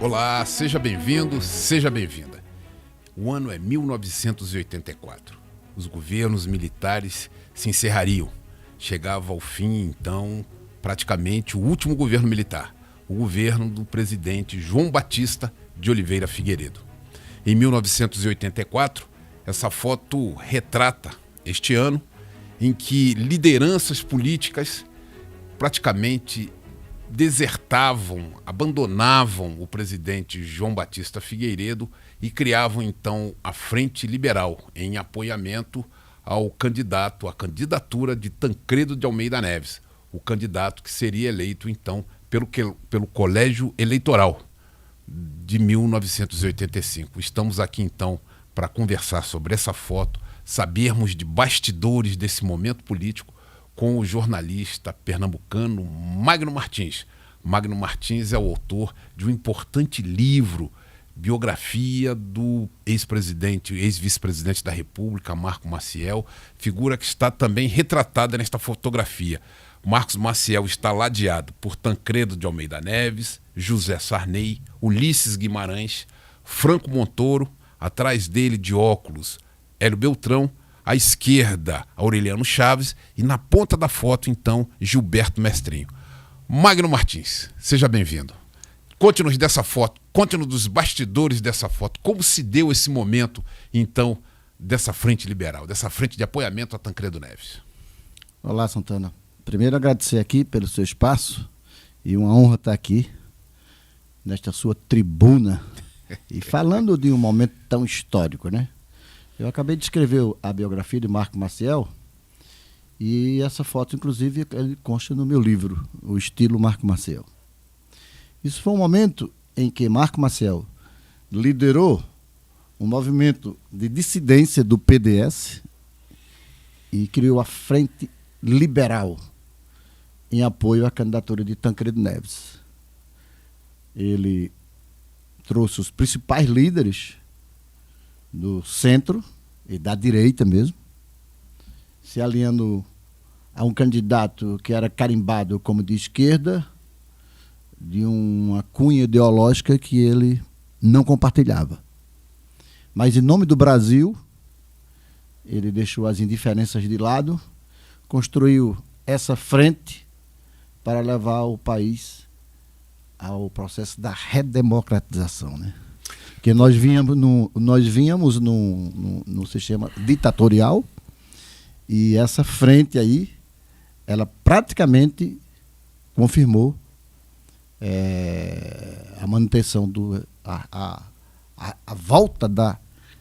Olá, seja bem-vindo, seja bem-vinda. O ano é 1984. Os governos militares se encerrariam. Chegava ao fim, então, praticamente o último governo militar, o governo do presidente João Batista de Oliveira Figueiredo. Em 1984, essa foto retrata este ano em que lideranças políticas praticamente desertavam, abandonavam o presidente João Batista Figueiredo e criavam então a Frente Liberal em apoiamento ao candidato, à candidatura de Tancredo de Almeida Neves, o candidato que seria eleito então pelo Colégio Eleitoral de 1985. Estamos aqui então para conversar sobre essa foto, sabermos de bastidores desse momento político com o jornalista pernambucano Magno Martins. Magno Martins é o autor de um importante livro, biografia do ex-vice-presidente da República, Marco Maciel, figura que está também retratada nesta fotografia. Marcos Maciel está ladeado por Tancredo de Almeida Neves, José Sarney, Ulisses Guimarães, Franco Montoro, atrás dele de óculos, Hélio Beltrão, à esquerda, Aureliano Chaves e na ponta da foto, então, Gilberto Mestrinho. Magno Martins, seja bem-vindo. Conte-nos dessa foto, conte-nos dos bastidores dessa foto, como se deu esse momento, então, dessa frente liberal, dessa frente de apoiamento a Tancredo Neves. Olá, Santana. Primeiro, agradecer aqui pelo seu espaço e uma honra estar aqui, nesta sua tribuna, e falando de um momento tão histórico, né? Eu acabei de escrever a biografia de Marco Maciel e essa foto, inclusive, ele consta no meu livro, O Estilo Marco Maciel. Isso foi um momento em que Marco Maciel liderou um movimento de dissidência do PDS e criou a Frente Liberal em apoio à candidatura de Tancredo Neves. Ele trouxe os principais líderes do centro e da direita mesmo, se alinhando a um candidato que era carimbado como de esquerda, de uma cunha ideológica que ele não compartilhava. Mas em nome do Brasil, ele deixou as indiferenças de lado, construiu essa frente para levar o país ao processo da redemocratização, né? Porque nós vínhamos num sistema ditatorial e essa frente aí, ela praticamente confirmou a manutenção, a volta da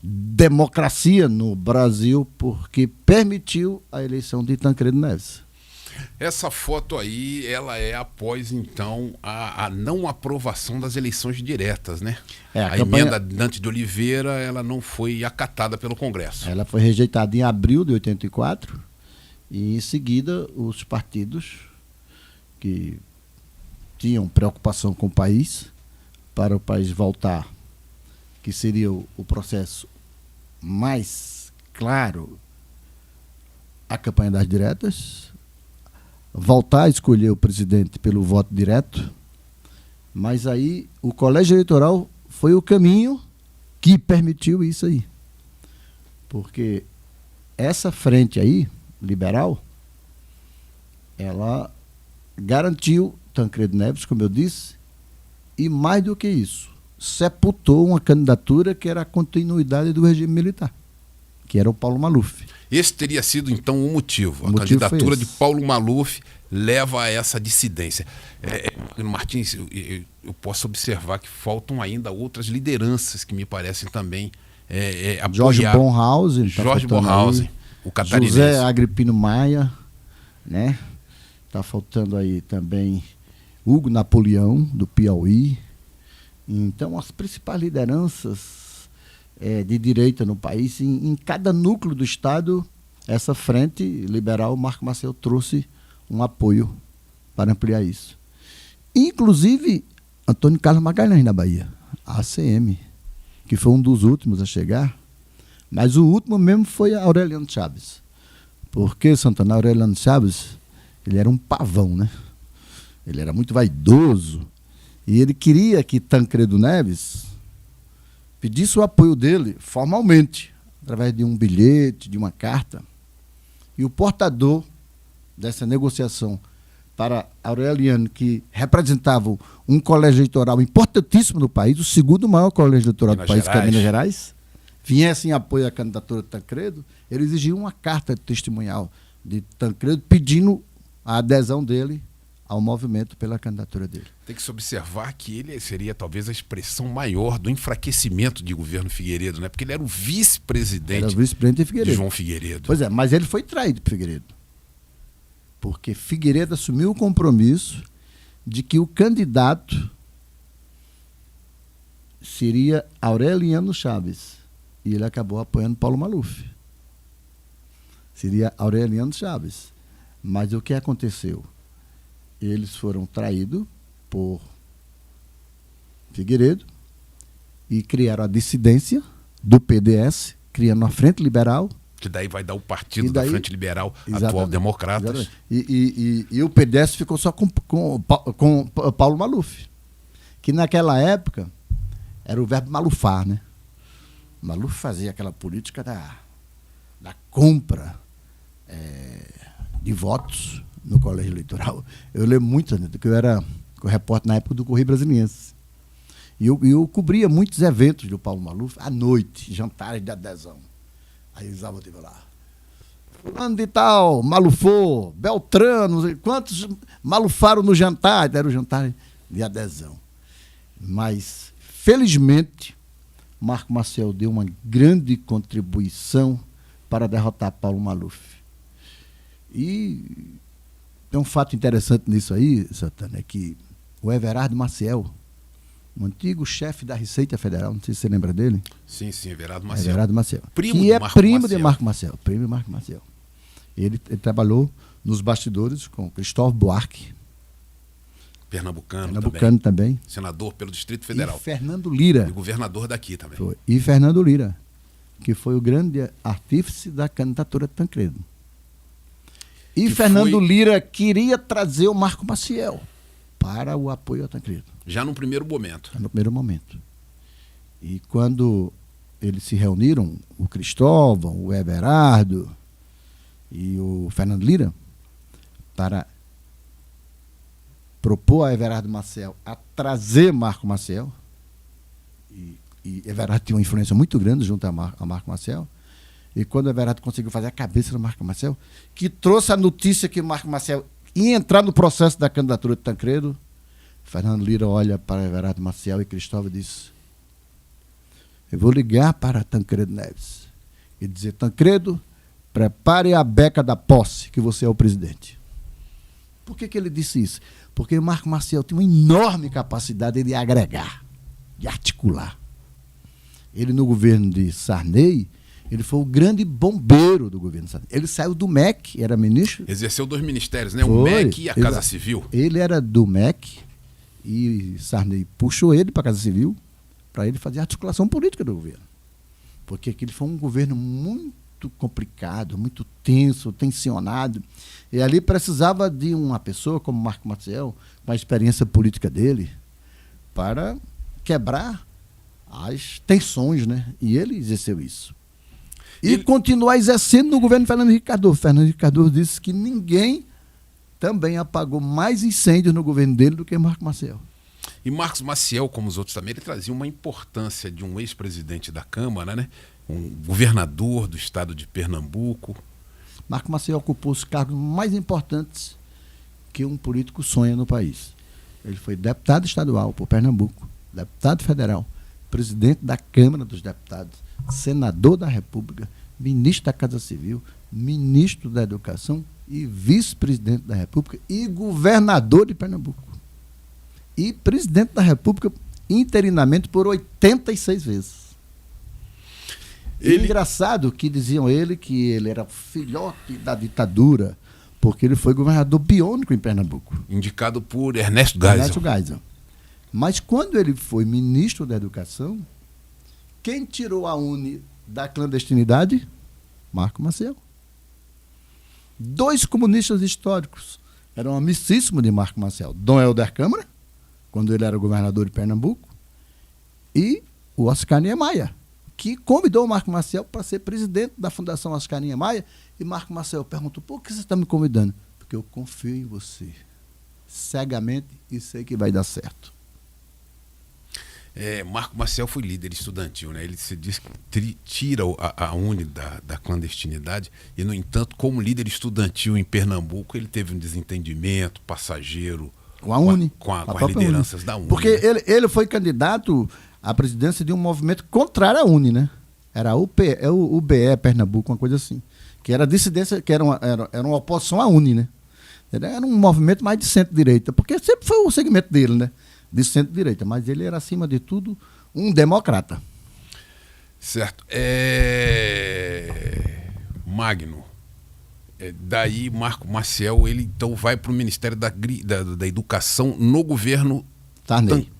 democracia no Brasil, porque permitiu a eleição de Tancredo Neves. Essa foto aí, ela é após, então, a não aprovação das eleições diretas, né? A emenda Dante de Oliveira, ela não foi acatada pelo Congresso. Ela foi rejeitada em abril de 84 e, em seguida, os partidos que tinham preocupação com o país, para o país voltar, que seria o processo mais claro, a campanha das diretas, voltar a escolher o presidente pelo voto direto, mas aí o colégio eleitoral foi o caminho que permitiu isso aí. Porque essa frente aí, liberal, ela garantiu Tancredo Neves, como eu disse, e mais do que isso, sepultou uma candidatura que era a continuidade do regime militar, que era o Paulo Maluf. Esse teria sido, então, o motivo. A candidatura de Paulo Maluf leva a essa dissidência. Martins, eu posso observar que faltam ainda outras lideranças que me parecem também apoiar. Jorge Bornhausen. Jorge Bornhausen, o catarinense. José Agripino Maia, né? Está faltando aí também Hugo Napoleão, do Piauí. Então, as principais lideranças de direita no país, em cada núcleo do Estado, essa frente liberal, Marco Maciel trouxe um apoio para ampliar isso. Inclusive, Antônio Carlos Magalhães, na Bahia, a ACM, que foi um dos últimos a chegar, mas o último mesmo foi Aureliano Chaves. Porque, Santana, Aureliano Chaves, ele era um pavão, né? Ele era muito vaidoso, e ele queria que Tancredo Neves pedisse o apoio dele formalmente, através de um bilhete, de uma carta. E o portador dessa negociação para Aureliano, que representava um colégio eleitoral importantíssimo no país, o segundo maior colégio eleitoral do país, que é Minas Gerais, viesse em apoio à candidatura de Tancredo, ele exigia uma carta testemunhal de Tancredo pedindo a adesão dele ao movimento pela candidatura dele. Tem que se observar que ele seria talvez a expressão maior do enfraquecimento de governo Figueiredo, né? Porque ele era o vice-presidente de João Figueiredo. Pois é, mas ele foi traído por Figueiredo. Porque Figueiredo assumiu o compromisso de que o candidato seria Aureliano Chaves. E ele acabou apoiando Paulo Maluf. Seria Aureliano Chaves. Mas o que aconteceu? Eles foram traídos por Figueiredo e criaram a dissidência do PDS, criando a Frente Liberal. Que daí vai dar o partido da Frente Liberal, atual Democratas. E o PDS ficou só com Paulo Maluf, que naquela época era o verbo malufar, né? Maluf fazia aquela política da compra de votos no colégio eleitoral. Eu lembro muito, né, que eu era repórter na época do Correio Brasiliense. E eu cobria muitos eventos do Paulo Maluf à noite, jantares de adesão. Aí eles estavam lá. Fulano de tal, malufou, Beltrano, quantos malufaram no jantar? Era o jantar de adesão. Mas, felizmente, Marco Maciel deu uma grande contribuição para derrotar Paulo Maluf. E tem um fato interessante nisso aí, Santana, é que o Everardo Maciel, um antigo chefe da Receita Federal, não sei se você lembra dele. Sim, Everardo Maciel. Everardo Maciel. Primo que é Marco primo Maciel. de Marco Maciel. Primo de Marco Maciel. Ele trabalhou nos bastidores com Cristóvão Buarque. Pernambucano também. Senador pelo Distrito Federal. E Fernando Lira. E governador daqui também. Foi. E Fernando Lira, que foi o grande artífice da candidatura de Tancredo. E Fernando Lira queria trazer o Marco Maciel para o apoio a Tancredo. Já no primeiro momento. No primeiro momento. E quando eles se reuniram, o Cristóvão, o Everardo e o Fernando Lira, para propor a Everardo Maciel a trazer Marco Maciel, e Everardo tinha uma influência muito grande junto a Marco Maciel, e quando o Everardo conseguiu fazer a cabeça do Marco Maciel, que trouxe a notícia que o Marco Maciel ia entrar no processo da candidatura de Tancredo, Fernando Lira olha para Everardo Maciel e Cristóvão e diz: eu vou ligar para Tancredo Neves e dizer: Tancredo, prepare a beca da posse, que você é o presidente. Por que ele disse isso? Porque o Marco Maciel tem uma enorme capacidade de agregar, de articular. Ele, no governo de Sarney, ele foi o grande bombeiro do governo de Sarney. Ele saiu do MEC, era ministro. Exerceu 2 ministérios, né? O MEC e a Casa Civil. Ele era do MEC e Sarney puxou ele para a Casa Civil para ele fazer a articulação política do governo. Porque aquele foi um governo muito complicado, muito tenso, tensionado. E ali precisava de uma pessoa como Marco Maciel, com a experiência política dele, para quebrar as tensões, né? E ele exerceu isso. E continuar exercendo no governo Fernando Henrique Cardoso. Fernando Henrique Cardoso disse que ninguém também apagou mais incêndios no governo dele do que Marco Maciel. E Marcos Maciel, como os outros também, ele trazia uma importância de um ex-presidente da Câmara, né? Um governador do estado de Pernambuco. Marco Maciel ocupou os cargos mais importantes que um político sonha no país. Ele foi deputado estadual por Pernambuco, deputado federal, presidente da Câmara dos Deputados, senador da República, ministro da Casa Civil, ministro da Educação e vice-presidente da República e governador de Pernambuco. e presidente da República interinamente por 86 vezes. Engraçado que diziam que ele era filhote da ditadura, porque ele foi governador biônico em Pernambuco. Indicado por Ernesto Geisel. Mas quando ele foi ministro da Educação, quem tirou a UNE da clandestinidade? Marco Maciel. 2 comunistas históricos eram amicíssimos de Marco Maciel. Dom Helder Câmara, quando ele era governador de Pernambuco, e o Oscar Niemeyer, que convidou o Marco Maciel para ser presidente da Fundação Oscar Niemeyer. E Marco Maciel perguntou: por que você está me convidando? Porque eu confio em você cegamente e sei que vai dar certo. Marco Maciel foi líder estudantil, né? Ele se diz que tira a UNE da clandestinidade e, no entanto, como líder estudantil em Pernambuco, ele teve um desentendimento passageiro com a UNE, com as lideranças da UNE. Porque ele foi candidato à presidência de um movimento contrário à UNE, né? Era o UBE Pernambuco, uma coisa assim. Que era dissidência, que era uma oposição à UNE, né? Era um movimento mais de centro-direita, porque sempre foi o segmento dele, né? De centro-direita, mas ele era, acima de tudo, um democrata. Certo. Magno, daí Marco Maciel, ele então vai para o Ministério da Educação no governo Sarney.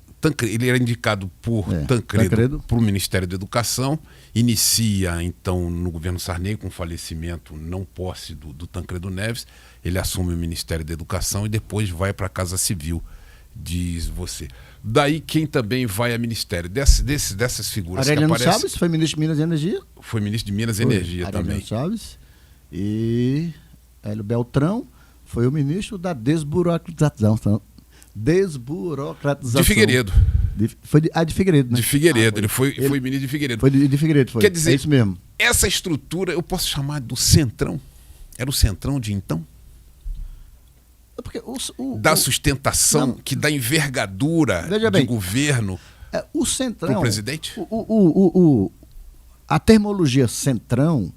Ele era indicado por Tancredo para o Ministério da Educação, inicia então no governo Sarney, com o falecimento, não posse do Tancredo Neves, ele assume o Ministério da Educação e depois vai para a Casa Civil, diz você. Daí quem também vai a ministério? Dessas figuras Aureliano que aparecem... Chaves foi ministro de Minas e Energia. Foi ministro de Minas e Energia também. Aureliano Chaves. E Hélio Beltrão foi o ministro da desburocratização. De Figueiredo. De Figueiredo, né? De Figueiredo. Ele foi ministro de Figueiredo. Foi de Figueiredo, foi. Quer dizer, é isso mesmo. Essa estrutura eu posso chamar do Centrão. Era o Centrão de então? Porque da sustentação, que dá envergadura do governo o Centrão, para o presidente? A terminologia Centrão,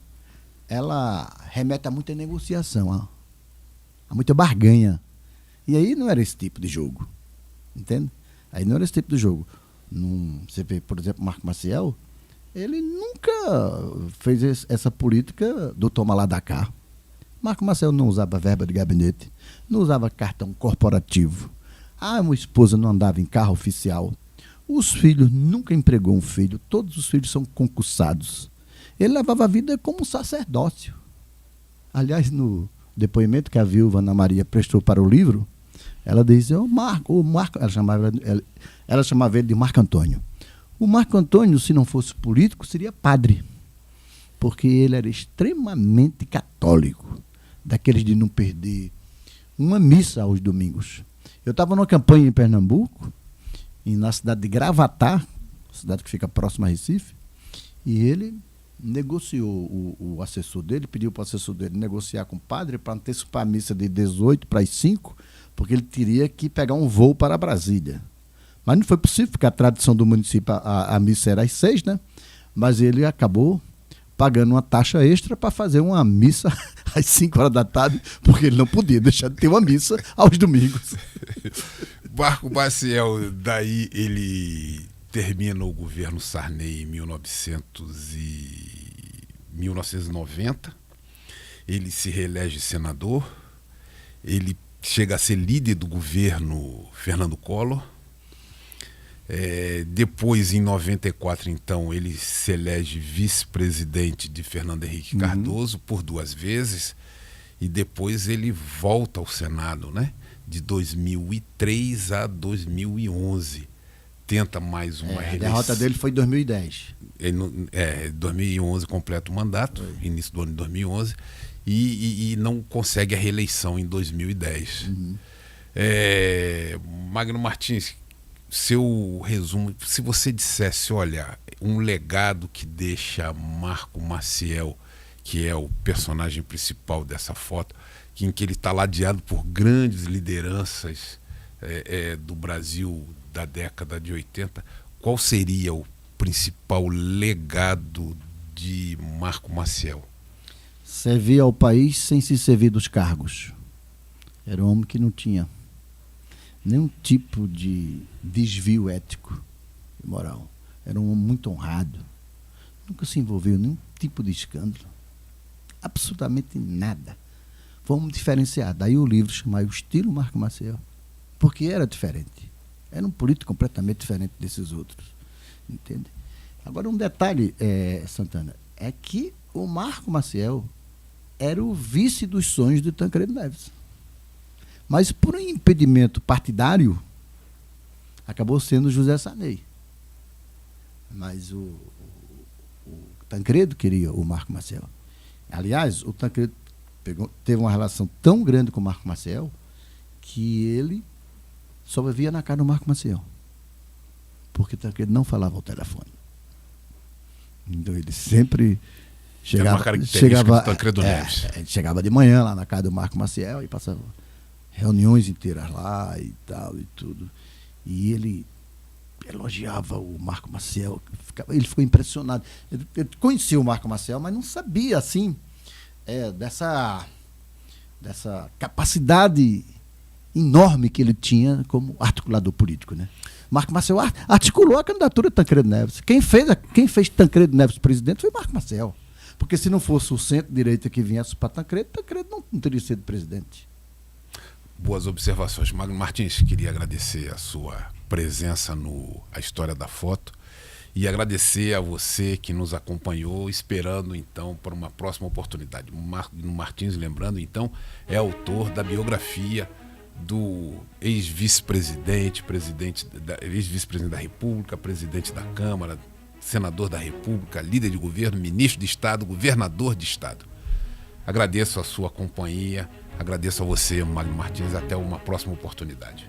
ela remete a muita negociação, a muita barganha. E aí não era esse tipo de jogo, entende? Aí não era esse tipo de jogo. Você vê, por exemplo, Marco Maciel, ele nunca fez essa política do toma lá da cá. Marco Maciel não usava verba de gabinete, não usava cartão corporativo. Uma esposa não andava em carro oficial. Os filhos, nunca empregou um filho, todos os filhos são concursados. Ele levava a vida como um sacerdócio. Aliás, no depoimento que a viúva Ana Maria prestou para o livro, ela dizia: ela chamava ele de Marco Antônio. O Marco Antônio, se não fosse político, seria padre, porque ele era extremamente católico, daqueles de não perder uma missa aos domingos. Eu estava numa campanha em Pernambuco, na cidade de Gravatá, cidade que fica próxima a Recife, e ele negociou, o assessor dele, pediu para o assessor dele negociar com o padre para antecipar a missa de 18 para as 5, porque ele teria que pegar um voo para Brasília. Mas não foi possível, porque a tradição do município, a missa era às 6, né? Mas ele acabou pagando uma taxa extra para fazer uma missa às 5 horas da tarde, porque ele não podia deixar de ter uma missa aos domingos. Marco Maciel, daí ele termina o governo Sarney em 1990, ele se reelege senador, ele chega a ser líder do governo Fernando Collor. Depois, em 94, então, ele se elege vice-presidente de Fernando Henrique Cardoso por 2 vezes, e depois ele volta ao Senado, né? De 2003 a 2011. Tenta mais uma reeleição. A derrota dele foi em 2010. 2011 completa o mandato, início do ano de 2011, e não consegue a reeleição em 2010. Magno Martins, seu resumo, se você dissesse, olha, um legado que deixa Marco Maciel, que é o personagem principal dessa foto, em que ele está ladeado por grandes lideranças do Brasil da década de 80, qual seria o principal legado de Marco Maciel? Servir ao país sem se servir dos cargos. Era um homem que não tinha nenhum tipo de desvio ético e moral. Era um homem muito honrado. Nunca se envolveu em nenhum tipo de escândalo. Absolutamente nada. Foi um diferenciado. Daí o livro chamava O Estilo Marco Maciel. Porque era diferente. Era um político completamente diferente desses outros. Entende? Agora, um detalhe, Santana, é que o Marco Maciel era o vice dos sonhos de Tancredo Neves. Mas, por um impedimento partidário, acabou sendo José Sarney. Mas o Tancredo queria o Marco Maciel. Aliás, o Tancredo teve uma relação tão grande com o Marco Maciel que ele só vivia na casa do Marco Maciel. Porque Tancredo não falava ao telefone. Então ele sempre chegava. Era uma característica do Tancredo Neves. Ele chegava de manhã lá na casa do Marco Maciel e passava reuniões inteiras lá e tal e tudo. E ele elogiava o Marco Maciel. Ele ficou impressionado. Ele conhecia o Marco Maciel, mas não sabia assim dessa capacidade enorme que ele tinha como articulador político, né? Marco Maciel articulou a candidatura de Tancredo Neves. Quem fez Tancredo Neves presidente foi Marco Maciel. Porque se não fosse o centro-direita que viesse para Tancredo não teria sido presidente. Boas observações. Magno Martins, queria agradecer a sua presença no A História da Foto e agradecer a você que nos acompanhou, esperando então por uma próxima oportunidade. Magno Martins, lembrando então, é autor da biografia do ex-vice-presidente, ex-vice-presidente da República, presidente da Câmara, senador da República, líder de governo, ministro de Estado, governador de Estado. Agradeço a sua companhia, agradeço a você, Magno Martins, até uma próxima oportunidade.